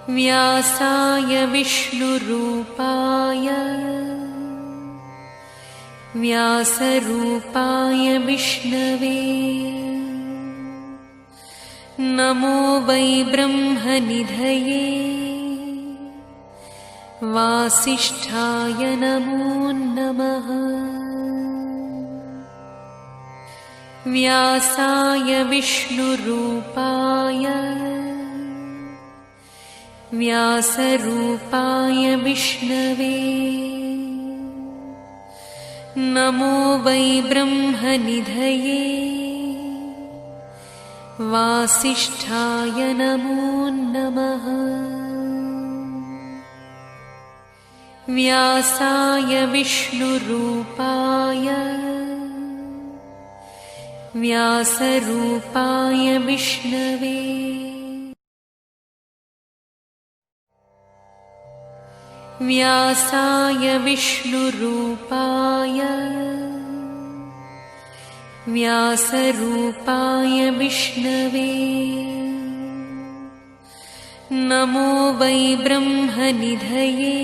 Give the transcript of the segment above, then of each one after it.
व्यासाय विष्णुरूपाय व्यासरूपाय विष्णवे नमो वै ब्रह्मनिधये वासिष्ठाय नमो नमः। व्यासाय विष्णुरूपाय व्यासरूपाय विष्णवे नमो वै ब्रह्मनिधये वासिष्ठाय नमो नमः। व्यासाय विष्णुरूपाय व्यासरूपाय विष्णवे व्यासाय विष्णुरूपाय व्यासरूपाय विष्णवे नमो वै ब्रह्मनिधये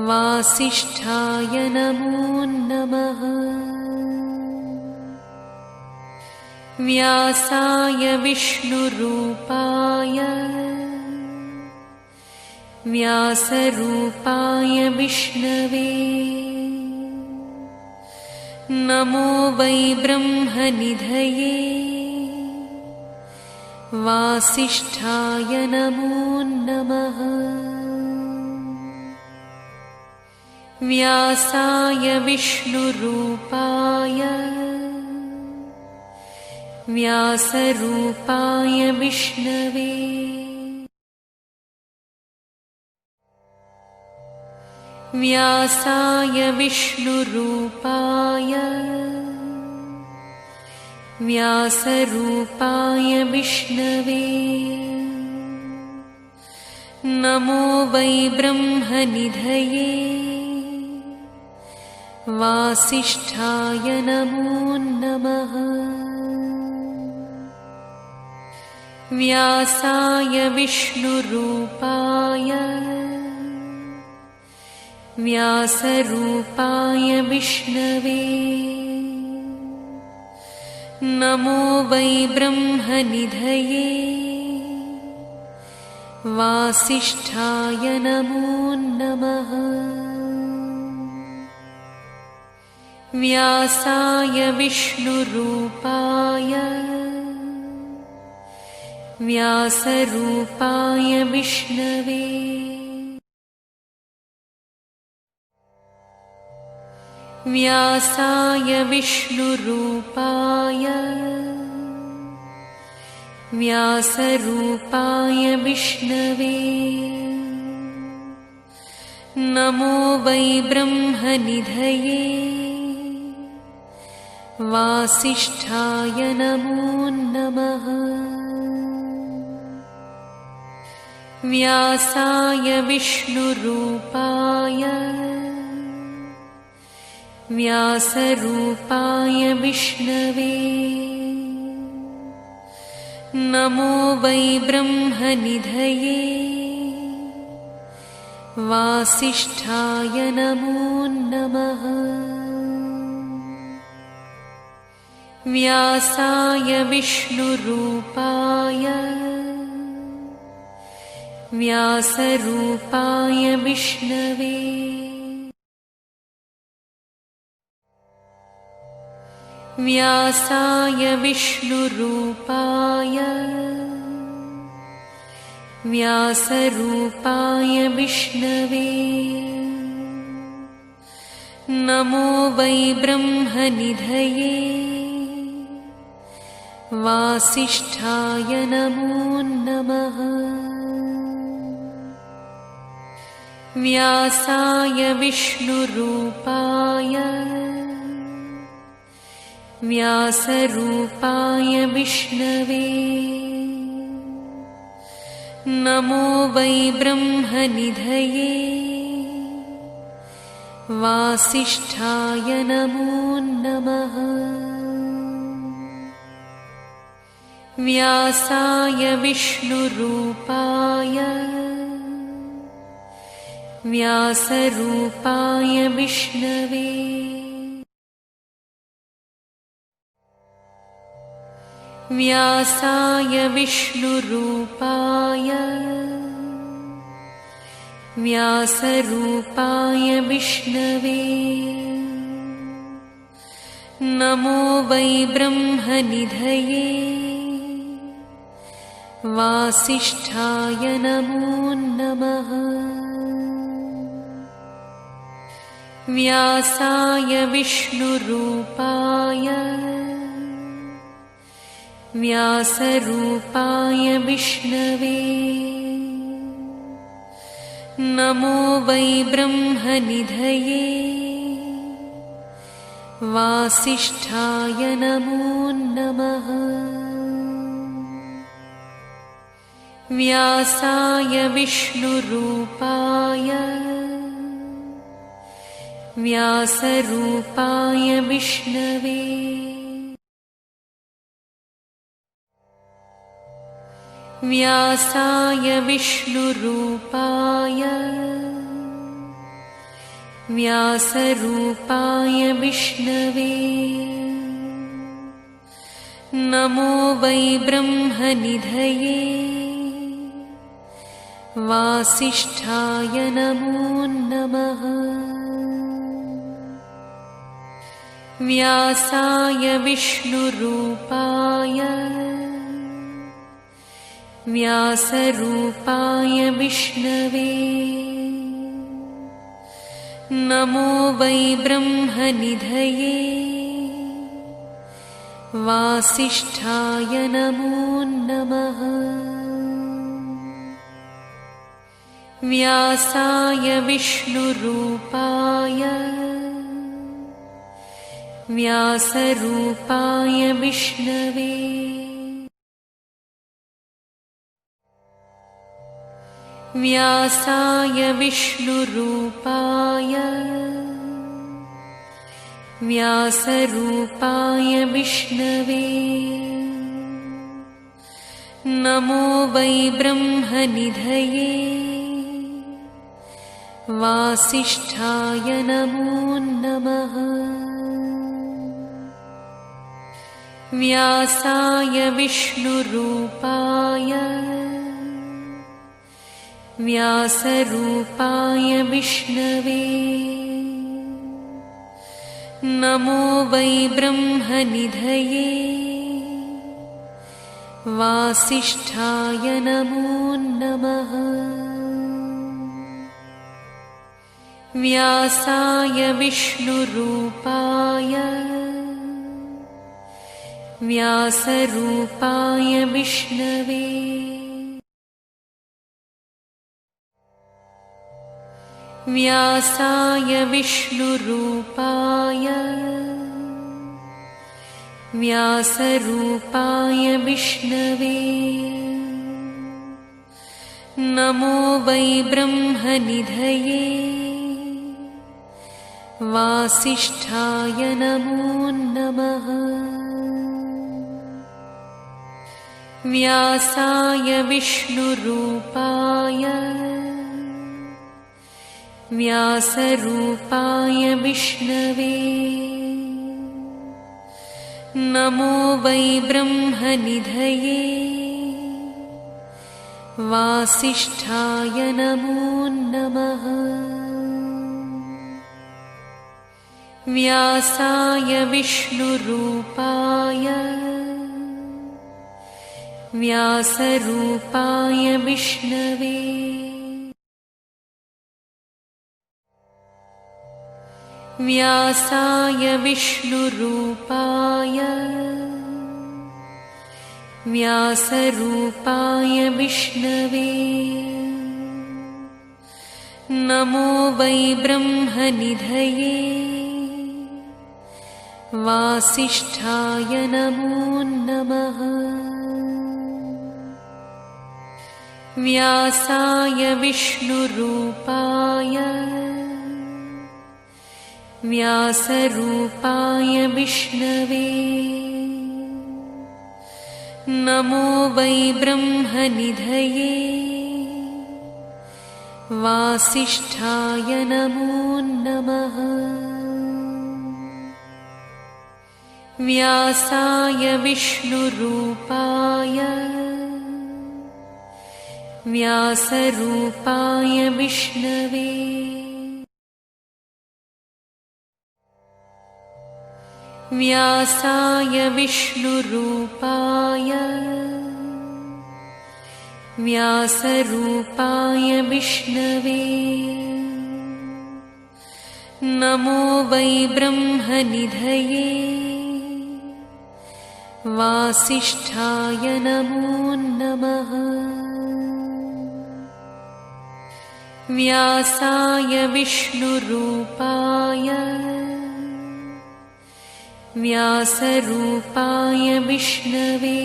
वासिष्ठाय नमो नमः। व्यासाय विष्णुरूपाय व्यासरूपाय विष्णवे नमो वै ब्रह्मनिधये वासिष्ठाय नमो नमः। व्यासाय विष्णुरूपाय व्यासरूपाय विष्णवे व्यासाय विष्णुरूपाय व्यासरूपाय विष्णवे नमो वै ब्रह्मनिधये वासिष्ठाय नमो नमः। व्यासाय विष्णुरूपाय व्यासरूपाय विष्णवे नमो वै ब्रह्मनिधये वासिष्ठाय नमो नमः। व्यासाय विष्णुरूपाय व्यासरूपाय विष्णवे व्यासाय विष्णुरूपाय व्यासरूपाय विष्णवे नमो वै ब्रह्मनिधये वासिष्ठाय नमो नमः। व्यासाय विष्णुरूपाय व्यासरूपाय विष्णवे नमो वै ब्रह्मनिधये वासिष्ठाय नमो नमः। व्यासाय विष्णुरूपाय व्यासरूपाय विष्णवे व्यासाय विष्णुरूपाय व्यासरूपाय विष्णवे नमो वै ब्रह्मनिधये वासिष्ठाय नमो नमः। व्यासाय विष्णुरूपाय व्यासरूपाय विष्णवे नमो वै ब्रह्मनिधये वासिष्ठाय नमो नमः। व्यासाय विष्णुरूपाय व्यासरूपाय विष्णवे व्यासाय विष्णुरूपाय व्यासरूपाय विष्णवे नमो वै ब्रह्मनिधये वासिष्ठाय नमो नमः व्यासाय विष्णुरूपाय व्यासरूपाय विष्णवे नमो वै ब्रह्मनिधये वासिष्ठाय नमो नमः व्यासाय विष्णुरूपाय व्यासरूपाय विष्णवे व्यासाय विष्णुरूपाय व्यासरूपाय विष्णवे नमो वै ब्रह्मनिधये वासिष्ठाय नमो नमः व्यासाय विष्णुरूपाय व्यासरूपाय विष्णवे नमो वै ब्रह्मनिधये वासिष्ठाय नमो नमः व्यासाय विष्णुरूपाय व्यासरूपाय विष्णवे व्यासाय विष्णुरूपाय व्यासरूपाय विष्णवे नमो वै ब्रह्मनिधये वासिष्ठाय नमो नमः व्यासाय विष्णुरूपाय व्यासरूपाय विष्णवे नमो वै ब्रह्मनिधये वासिष्ठाय नमो नमः व्यासाय विष्णुरूपाय व्यासरूपाय विष्णवे व्यासाय विष्णुरूपाय व्यासरूपाय विष्णवे नमो वै ब्रह्मनिधये वासिष्ठाय नमो नमः व्यासाय विष्णुरूपाय व्यासरूपाय विष्णवे नमो वै ब्रह्मनिधये वासिष्ठाय नमो नमः व्यासाय विष्णुरूपाय व्यासरूपाय विष्णवे व्यासाय विष्णुरूपाय व्यासरूपाय विष्णवे नमो वै ब्रह्मनिधये वासिष्ठाय नमो नमः व्यासाय विष्णुरूपाय व्यासरूपाय विष्णवे नमो वै ब्रह्मनिधये वासिष्ठाय नमो नमः। व्यासाय विष्णुरूपाय व्यासरूपाय विष्णवे व्यासाय विष्णुरूपाय व्यासरूपाय विष्णवे नमो वै ब्रह्मनिधये वासिष्ठाय नमो नमः। व्यासाय विष्णुरूपाय व्यासरूपाय विष्णवे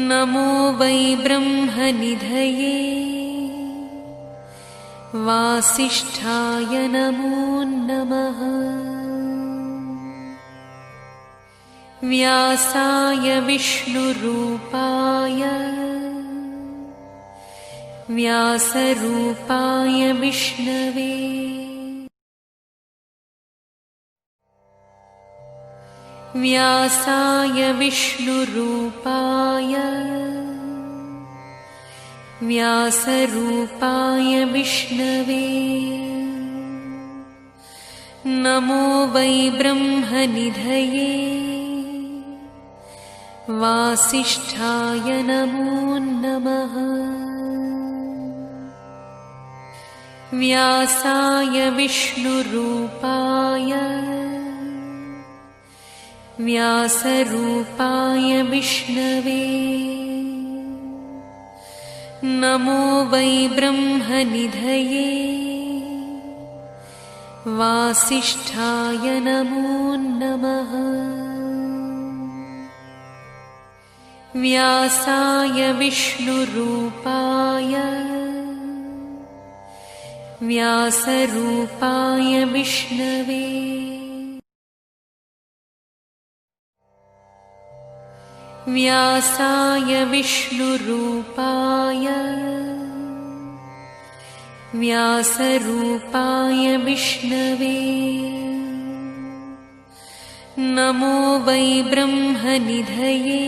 नमो वै ब्रह्मनिधये वासिष्ठाय नमो नमः। व्यासाय विष्णुरूपाय व्यासरूपाय विष्णवे व्यासाय विष्णुरूपाय व्यासरूपाय विष्णवे नमो वै ब्रह्मनिधये वासिष्ठाय नमो नमः। व्यासाय विष्णुरूपाय व्यासरूपाय विष्णवे नमो वै ब्रह्मनिधये वासिष्ठाय नमो नमः। व्यासाय विष्णुरूपाय व्यासरूपाय विष्णवे व्यासाय विष्णुरूपाय व्यासरूपाय विष्णवे नमो वै ब्रह्मनिधये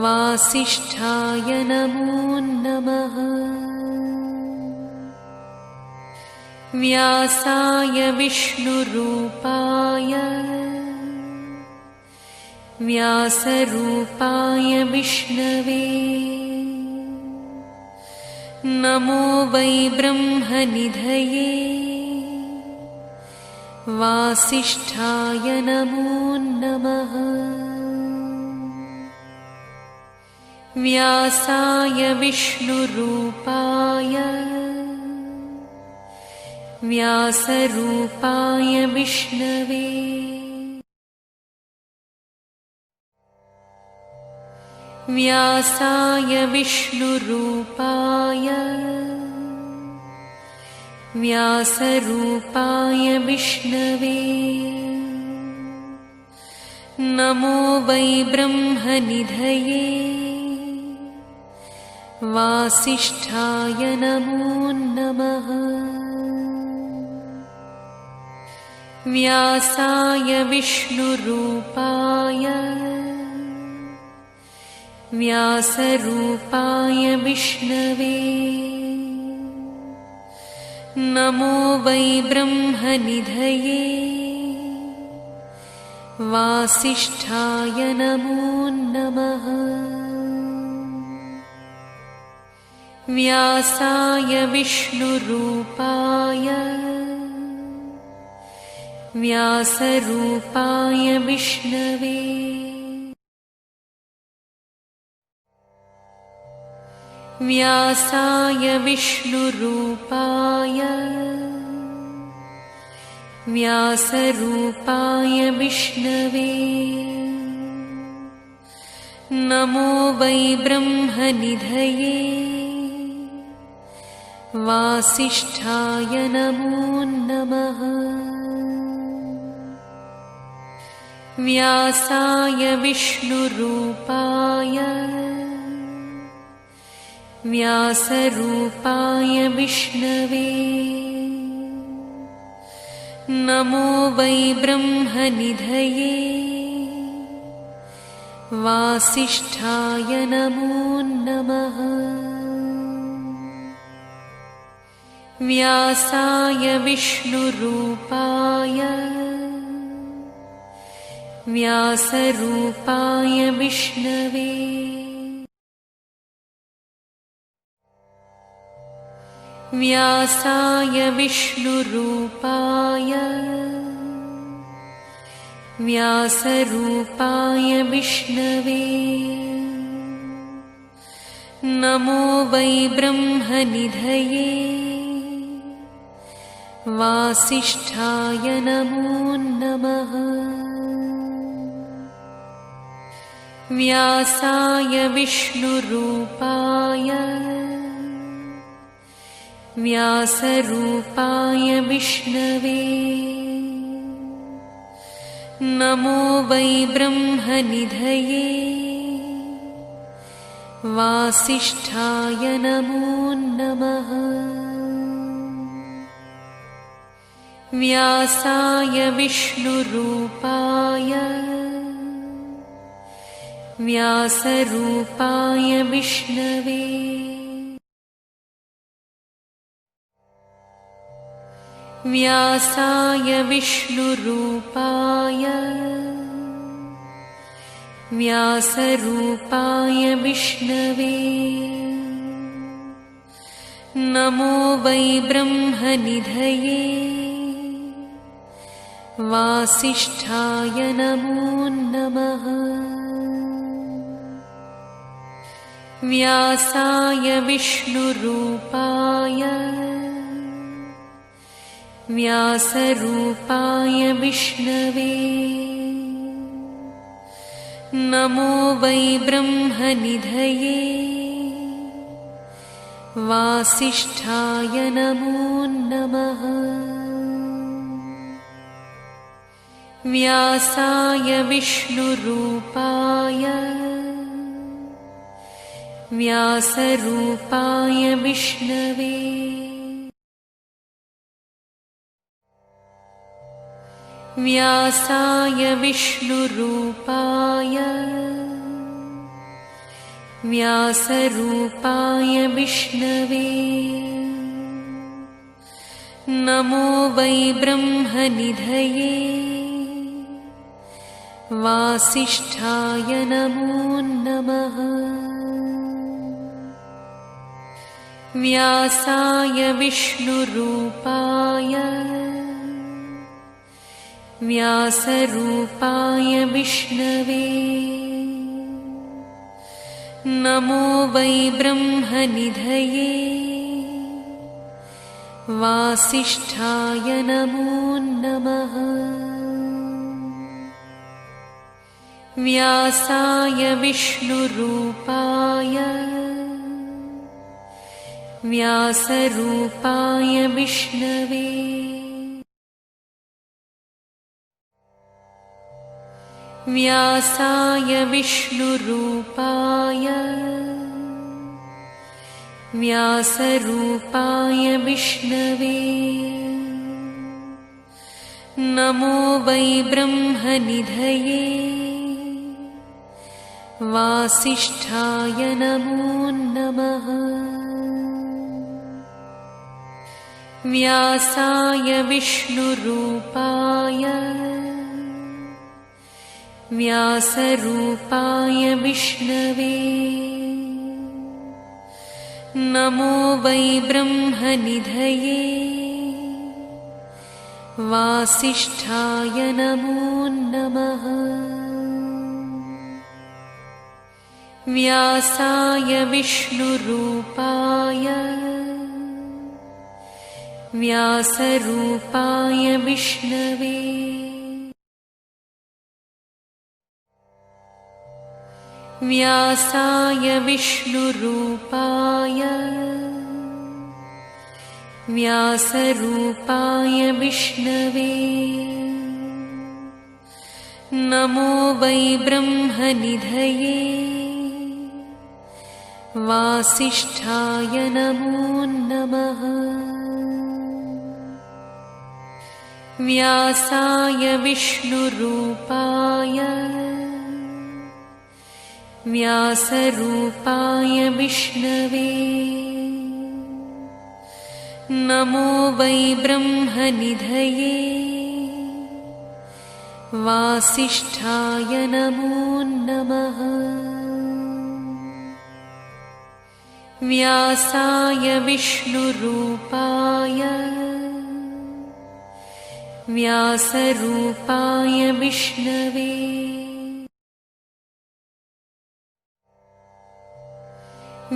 वासिष्ठाय नमो नमः। व्यासाय विष्णुरूपाय व्यासरूपाय विष्णवे नमो वै ब्रह्मनिधये वासिष्ठाय नमो नमः। व्यासाय विष्णुरूपाय व्यासरूपाय विष्णवे व्यासाय विष्णुरूपाय व्यासरूपाय विष्णवे नमो वै ब्रह्मनिधये वासिष्ठाय नमो नमः। व्यासाय विष्णुरूपाय व्यासरूपाय विष्णवे नमो वै ब्रह्मनिधये वासिष्ठाय नमो नमः। व्यासाय विष्णुरूपाय व्यासरूपाय विष्णवे व्यासाय विष्णुरूपाय व्यासरूपाय विष्णवे नमो वै ब्रह्मनिधये वासिष्ठाय नमो नमः। व्यासाय विष्णुरूपाय व्यासरूपाय विष्णवे नमो वै ब्रह्मनिधये वासिष्ठाय नमो नमः। व्यासाय विष्णुरूपाय व्यासरूपाय विष्णवे व्यासाय विष्णुरूपाय व्यासरूपाय विष्णवे नमो वै ब्रह्मनिधये वासिष्ठाय नमो नमः। व्यासाय विष्णुरूपाय व्यासरूपाय विष्णवे नमो वै ब्रह्मनिधये वासिष्ठाय नमो नमः। व्यासाय विष्णुरूपाय व्यासरूपाय विष्णवे व्यासाय विष्णुरूपाय व्यासरूपाय विष्णवे नमो वै ब्रह्मनिधये वासिष्ठाय नमो नमः। व्यासाय विष्णुरूपाय व्यासरूपाय विष्णवे नमो वै ब्रह्मनिधये वासिष्ठाय नमो नमः। व्यासाय विष्णुरूपाय व्यासरूपाय विष्णवे व्यासाय विष्णुरूपाय व्यासरूपाय विष्णवे नमो वै ब्रह्मनिधये वासिष्ठाय नमो नमः। व्यासाय विष्णुरूपाय व्यासरूपाय विष्णवे नमो वै ब्रह्मनिधये वासिष्ठाय नमो नमः। व्यासाय विष्णुरूपाय व्यासरूपाय विष्णवे व्यासाय विष्णुरूपाय व्यासरूपाय विष्णवे नमो वै ब्रह्मनिधये वासिष्ठाय नमो नमः। व्यासाय विष्णुरूपाय व्यासरूपाय विष्णवे नमो वै ब्रह्मनिधये वासिष्ठाय नमो नमः। व्यासाय विष्णुरूपाय व्यासरूपाय विष्णवे व्यासाय विष्णुरूपाय व्यासरूपाय विष्णवे नमो वै ब्रह्मनिधये वासिष्ठाय नमो नमः। व्यासाय विष्णुरूपाय व्यासरूपाय विष्णवे नमो वै ब्रह्मनिधये वासिष्ठाय नमो नमः। व्यासाय विष्णुरूपाय व्यासरूपाय विष्णवे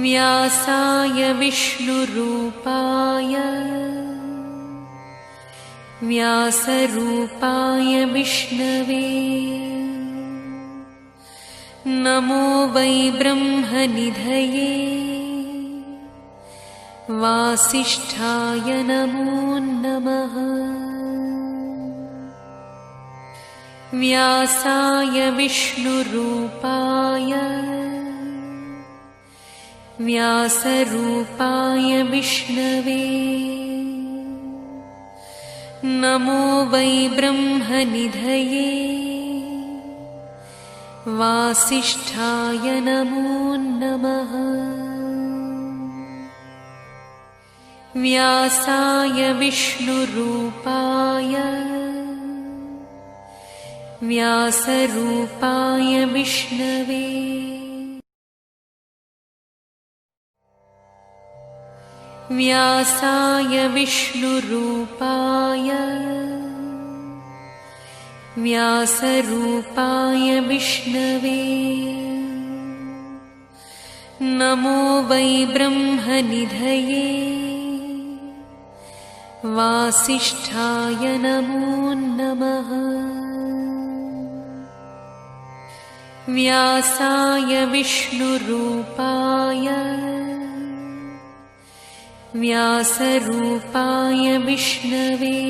व्यासाय विष्णुरूपाय व्यासरूपाय विष्णवे नमो वै ब्रह्मनिधये वासिष्ठाय नमो नमः। व्यासाय विष्णुरूपाय व्यासरूपाय विष्णवे नमो वै ब्रह्मनिधये वासिष्ठाय नमो नमः। व्यासाय विष्णुरूपाय व्यासरूपाय विष्णवे व्यासाय विष्णुरूपाय व्यासरूपाय विष्णवे नमो वै ब्रह्मनिधये वासिष्ठाय नमो नमः। व्यासाय विष्णुरूपाय व्यासरूपाय विष्णवे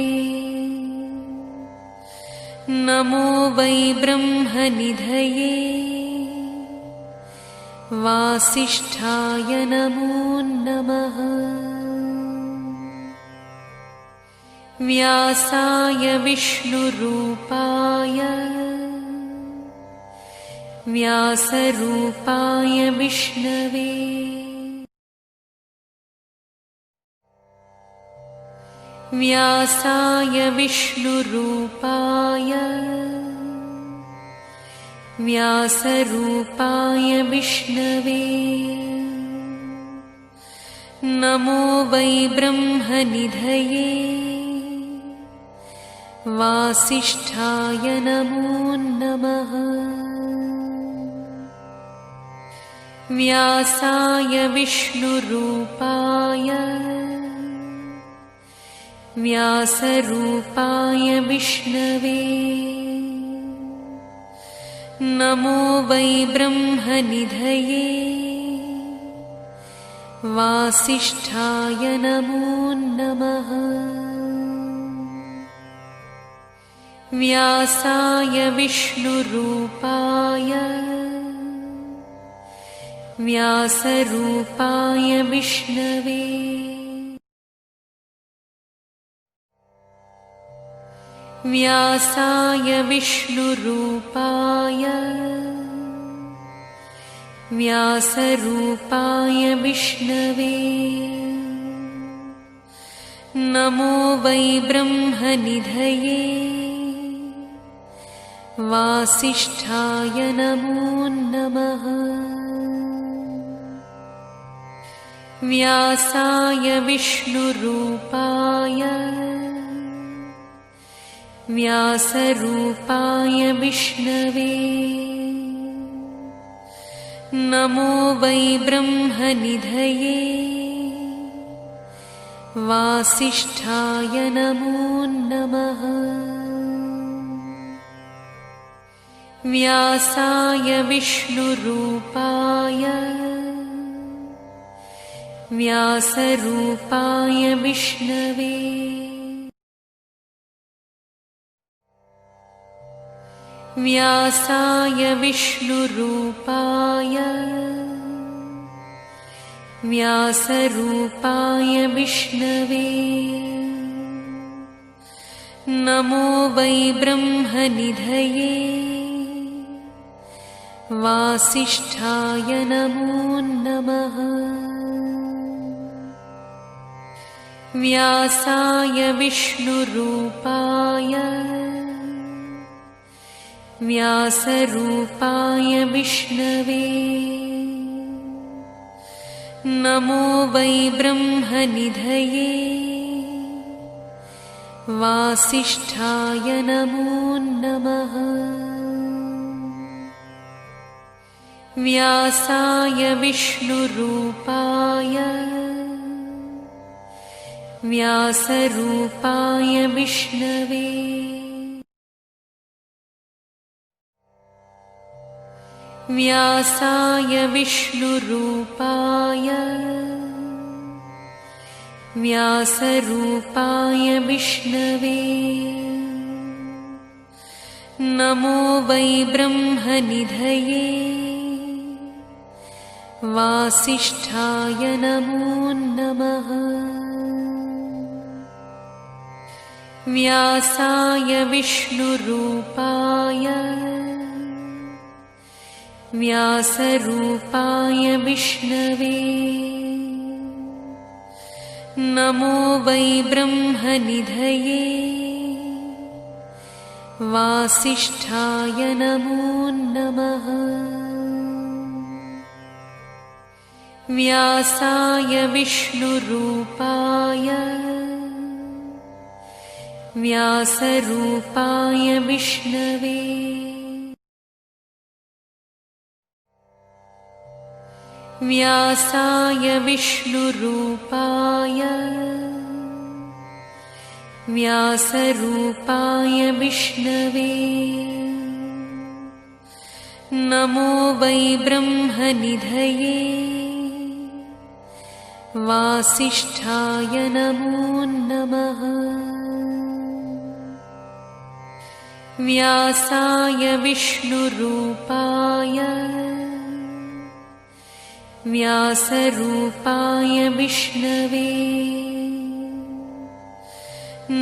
नमो वै ब्रह्मनिधये वासिष्ठाय नमो नमः। व्यासाय विष्णुरूपाय व्यासरूपाय विष्णवे व्यासाय विष्णुरूपाय व्यासरूपाय विष्णवे नमो वै ब्रह्मनिधये वासिष्ठाय नमो नमः। व्यासाय विष्णुरूपाय व्यासरूपाय विष्णवे नमो वै ब्रह्मनिधये वासिष्ठाय नमो नमः। व्यासाय विष्णुरूपाय व्यासरूपाय विष्णवे व्यासाय विष्णुरूपाय व्यासरूपाय विष्णवे नमो वै ब्रह्मनिधये वासिष्ठाय नमो नमः। व्यासाय विष्णुरूपाय व्यासरूपाय विष्णवे नमो वै ब्रह्मनिधये वासिष्ठाय नमो नमः। व्यासाय विष्णुरूपाय व्यासरूपाय विष्णवे व्यासाय विष्णुरूपाय व्यासरूपाय विष्णवे नमो वै ब्रह्मनिधये वासिष्ठाय नमो नमः। व्यासाय विष्णुरूपाय व्यासरूपाय विष्णवे नमो वै ब्रह्मनिधये वासिष्ठाय नमो नमः। व्यासाय विष्णुरूपाय व्यासरूपाय विष्णवे व्यासाय विष्णुरूपाय व्यासरूपाय विष्णवे नमो वै ब्रह्मनिधये वासिष्ठाय नमो नमः। व्यासाय विष्णुरूपाय व्यासरूपाय विष्णवे नमो वै ब्रह्मनिधये वासिष्ठाय नमो नमः। व्यासाय विष्णुरूपाय व्यासरूपाय विष्णवे व्यासाय विष्णुरूपाय व्यासरूपाय विष्णवे नमो वै ब्रह्मनिधये वासिष्ठाय नमो नमः। व्यासाय विष्णुरूपाय व्यासरूपाय विष्णवे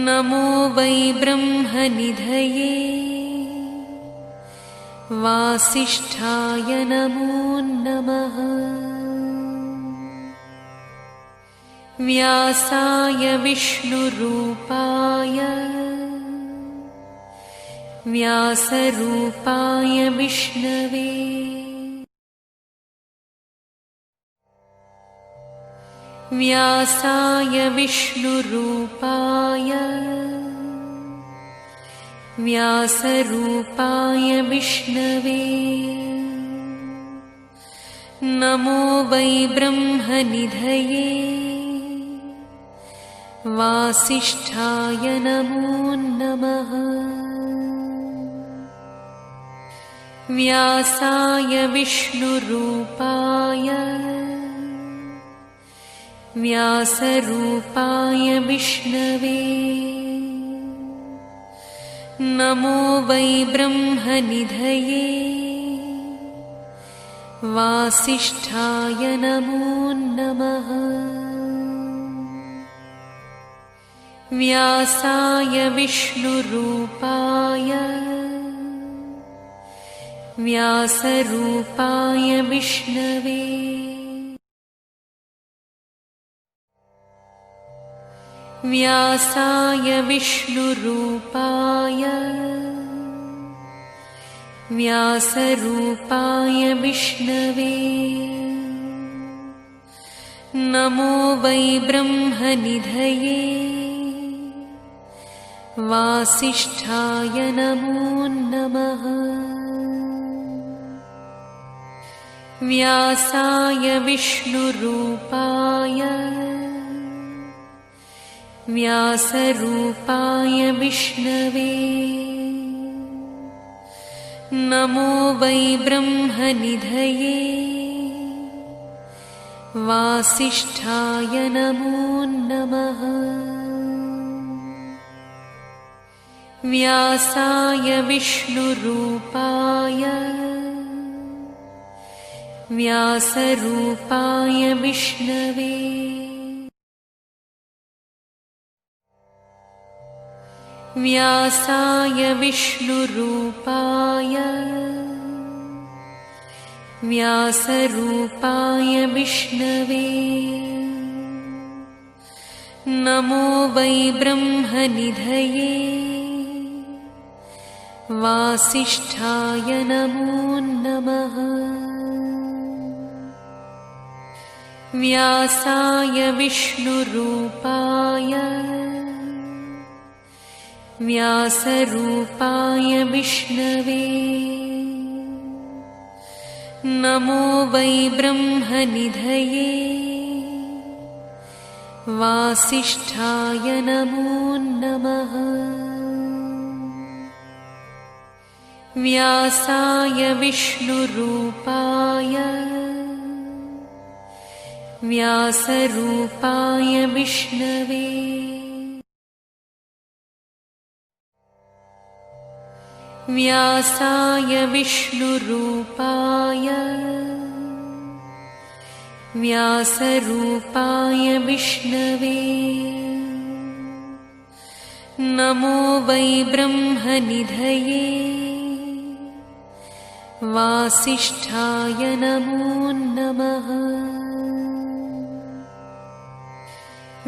नमो वै ब्रह्मनिधये वासिष्ठाय नमो नमः। व्यासाय विष्णुरूपाय व्यासरूपाय विष्णवे व्यासाय विष्णुरूपाय व्यासरूपाय विष्णवे नमो वै ब्रह्मनिधये वासिष्ठाय नमो नमः। व्यासाय विष्णुरूपाय व्यासरूपाय विष्णवे नमो वै ब्रह्मनिधये वासिष्ठाय नमो नमः। व्यासाय विष्णुरूपाय व्यासरूपाय विष्णवे व्यासाय विष्णुरूपाय व्यासरूपाय विष्णवे नमो वै ब्रह्मनिधये वासिष्ठाय नमो नमः। व्यासाय विष्णुरूपाय व्यासरूपाय विष्णवे नमो वै ब्रह्मनिधये वासिष्ठाय नमो नमः। व्यासाय विष्णुरूपाय व्यासरूपाय विष्णवे व्यासाय विष्णुरूपाय व्यासरूपाय विष्णवे नमो वै ब्रह्मनिधये वासिष्ठाय नमो नमः व्यासाय विष्णुरूपाय व्यासरूपाय विष्णवे नमो वै ब्रह्मनिधये वासिष्ठाय नमो नमः व्यासाय विष्णुरूपाय व्यासरूपाय विष्णवे व्यासाय विष्णुरूपाय व्यासरूपाय विष्णवे नमो वै ब्रह्मनिधये वासिष्ठाय नमो नमः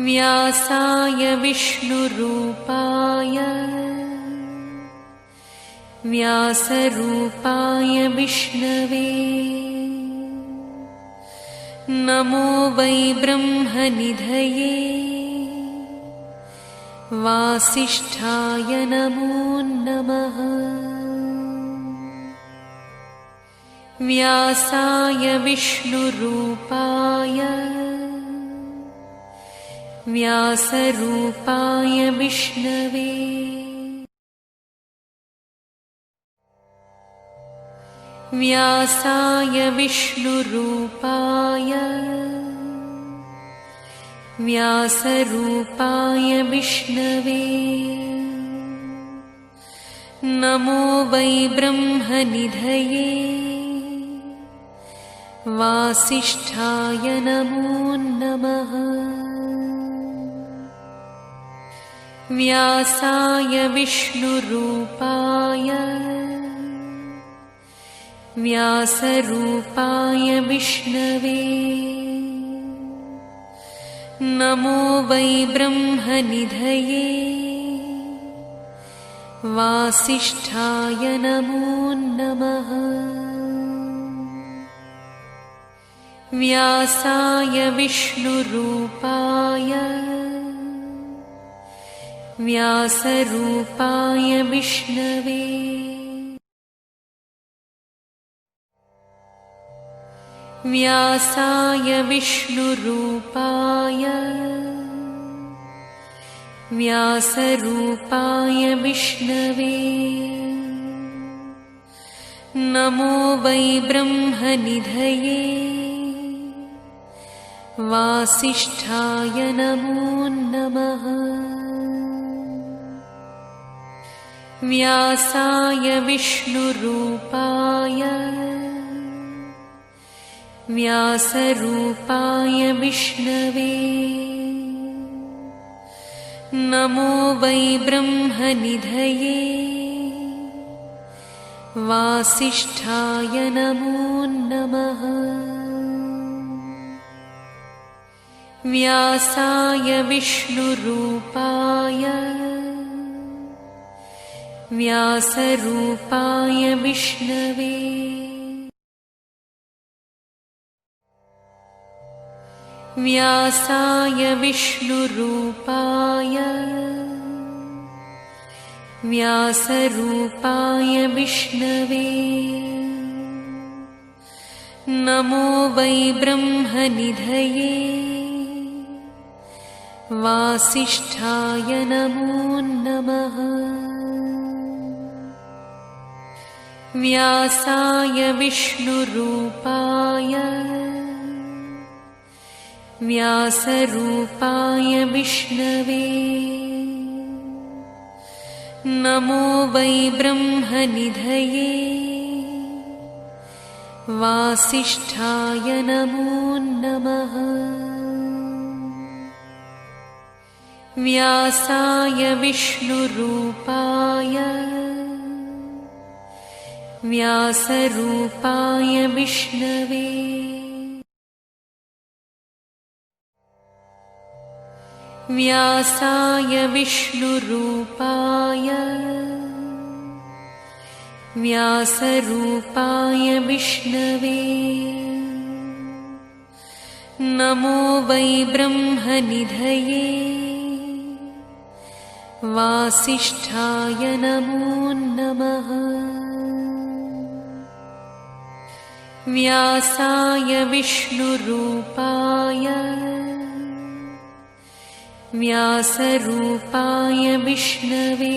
व्यासाय विष्णुरूपाय व्यासरूपाय विष्णवे नमो वै ब्रह्मनिधये वासिष्ठाय नमो नमः व्यासाय विष्णुरूपाय व्यासरूपाय विष्णवे व्यासाय विष्णुरूपाय व्यासरूपाय विष्णवे नमो वै ब्रह्मनिधये वासिष्ठाय नमो नमः व्यासाय विष्णुरूपाय व्यासरूपाय विष्णवे नमो वै ब्रह्मनिधये वासिष्ठाय नमो नमः व्यासाय विष्णुरूपाय व्यासरूपाय विष्णवे व्यासाय विष्णुरूपाय व्यासरूपाय विष्णवे नमो वै ब्रह्मनिधये वासिष्ठाय नमो नमः व्यासाय विष्णुरूपाय व्यासरूपाय विष्णवे नमो वै ब्रह्मनिधये वासिष्ठाय नमो नमः व्यासाय विष्णुरूपाय व्यासरूपाय विष्णवे व्यासाय विष्णुरूपाय व्यासरूपाय विष्णवे नमो वै ब्रह्मनिधये वासिष्ठाय नमो नमः व्यासाय विष्णुरूपाय व्यासरूपाय विष्णवे नमो वै ब्रह्मनिधये वासिष्ठाय नमो नमः व्यासाय विष्णुरूपाय व्यासरूपाय विष्णवे व्यासाय विष्णुरूपाय व्यासरूपाय विष्णवे नमो वै ब्रह्मनिधये वासिष्ठाय नमो नमः व्यासाय विष्णुरूपाय व्यासरूपाय विष्णवे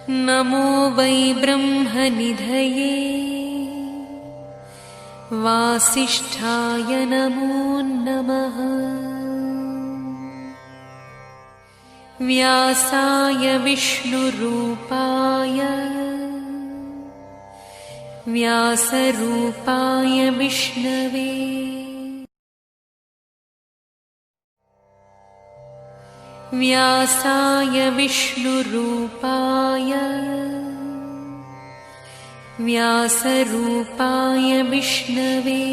नमो वै ब्रह्मनिधये वासिष्ठाय नमो नमः व्यासाय विष्णुरूपाय व्यासरूपाय विष्णवे व्यासाय विष्णुरूपाय व्यासरूपाय विष्णवे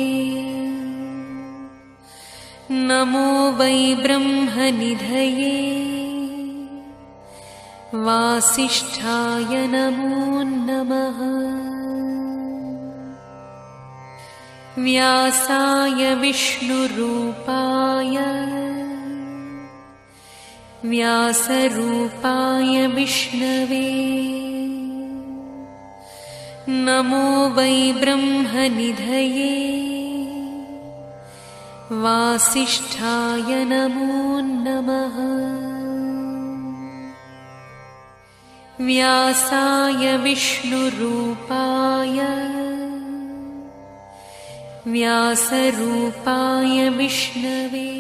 नमो वै ब्रह्मनिधये वासिष्ठाय नमो नमः व्यासाय विष्णुरूपाय व्यासरूपाय विष्णवे नमो वै ब्रह्मनिधये वासिष्ठाय नमो नमः व्यासाय विष्णुरूपाय व्यासरूपाय विष्णवे।